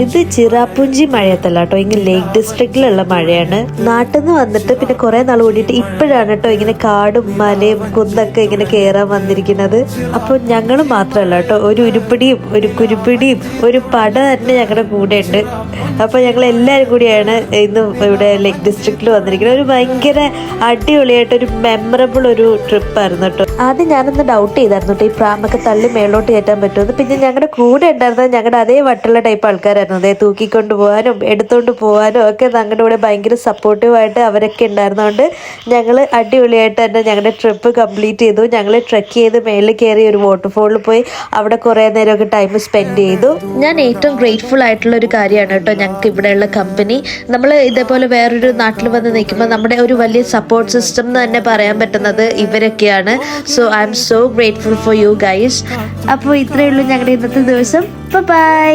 ഇത് ചിറാപ്പുഞ്ചി മഴയത്തല്ല കേട്ടോ, ഇങ്ങനെ ലേക്ക് ഡിസ്ട്രിക്റ്റിലുള്ള മഴയാണ്. നാട്ടിൽ നിന്ന് വന്നിട്ട് പിന്നെ കുറെ നാൾ കൂടിയിട്ട് ഇപ്പോഴാണ് കേട്ടോ ഇങ്ങനെ കാടും മലയും കുന്നൊക്കെ ഇങ്ങനെ കയറാൻ വന്നിരിക്കുന്നത്. അപ്പോൾ ഞങ്ങൾ മാത്രമല്ല കേട്ടോ, ഒരു ഉരുപ്പിടിയും ഒരു കുരുപ്പിടിയും ഒരു പട തന്നെ ഞങ്ങളുടെ കൂടെ ഉണ്ട്. അപ്പോൾ ഞങ്ങൾ എല്ലാവരും കൂടിയാണ് ഇന്ന് ഇവിടെ ലേക്ക് ഡിസ്ട്രിക്റ്റിൽ വന്നിരിക്കുന്നത്. ഒരു ഭയങ്കര അടിപൊളിയായിട്ട് ഒരു മെമ്മറബിൾ ഒരു ട്രിപ്പായിരുന്നു കേട്ടോ. ആദ്യം ഞാനൊന്ന് ഡൗട്ട് ചെയ്തായിരുന്നു കേട്ടോ, ഈ പ്രാമൊക്കെ തള്ളി മേളോട്ട് കയറ്റാൻ പറ്റുമെന്ന്. പിന്നെ ഞങ്ങളുടെ കൂടെ ഉണ്ടായിരുന്നത് ഞങ്ങളുടെ അതേ വട്ടുള്ള ടൈപ്പ് ആൾക്കാരായിരുന്നു. അതേ തൂക്കിക്കൊണ്ട് പോകാനും എടുത്തുകൊണ്ട് പോകാനും ഒക്കെ ഞങ്ങളുടെ കൂടെ ഭയങ്കര സപ്പോർട്ടീവായിട്ട് അവരൊക്കെ ഉണ്ടായിരുന്നതുകൊണ്ട് ഞങ്ങൾ അടിപൊളിയായിട്ട് തന്നെ ഞങ്ങളുടെ ട്രിപ്പ് കംപ്ലീറ്റ് ചെയ്തു. ഞങ്ങൾ ട്രെക്ക് ചെയ്ത് മേളിൽ കയറി ഒരു വാട്ടർഫോളിൽ പോയി അവിടെ കുറേ നേരമൊക്കെ ടൈം സ്പെൻഡ് ചെയ്തു. ഞാൻ ഏറ്റവും ഗ്രേറ്റ്ഫുൾ ആയിട്ടുള്ള ഒരു കാര്യമാണ് കേട്ടോ ഞങ്ങൾക്ക് ഇവിടെയുള്ള കമ്പനി. നമ്മൾ ഇതേപോലെ വേറൊരു നാട്ടിൽ വന്ന് നിൽക്കുമ്പോൾ നമ്മുടെ ഒരു വലിയ സപ്പോർട്ട് സിസ്റ്റം എന്ന് തന്നെ പറയാൻ പറ്റുന്നത് ഇവരൊക്കെയാണ്. So I M so grateful for you guys. അപ്പോൾ ഇത്രയേ ഉള്ളൂ ഞങ്ങളുടെ ഇന്നത്തെ ദിവസം. ബൈ.